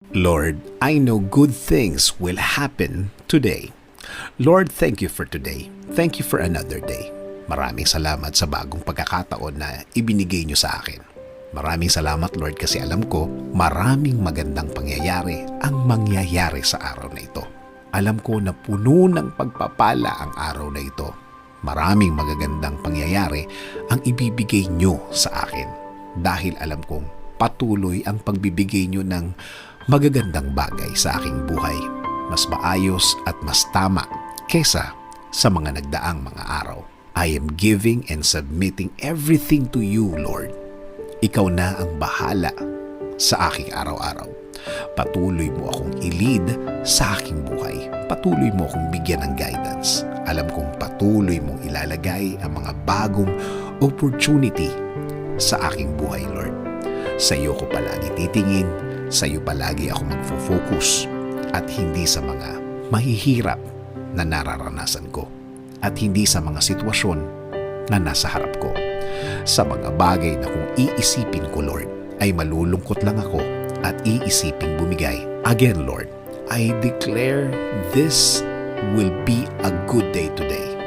Lord, I know good things will happen today. Lord, thank you for today. Thank you for another day. Maraming salamat sa bagong pagkakataon na ibinigay niyo sa akin. Maraming salamat, Lord, kasi alam ko maraming magandang pangyayari ang mangyayari sa araw na ito. Alam ko na puno ng pagpapala ang araw na ito. Maraming magagandang pangyayari ang ibibigay niyo sa akin. Dahil alam kong patuloy ang pagbibigay niyo ng magagandang bagay sa aking buhay. Mas maayos at mas tama kesa sa mga nagdaang mga araw. I am giving and submitting everything to you, Lord. Ikaw na ang bahala sa aking araw-araw. Patuloy mo akong i-lead sa aking buhay. Patuloy mo akong bigyan ng guidance. Alam kong patuloy mong ilalagay ang mga bagong opportunity sa aking buhay, Lord. Sa iyo ko palagi titingin, sa iyo palagi ako magfo-focus at hindi sa mga mahihirap na nararanasan ko at hindi sa mga sitwasyon na nasa harap ko. Sa mga bagay na kung iisipin ko, Lord, ay malulungkot lang ako at iisipin bumigay. Again, Lord, I declare this will be a good day today.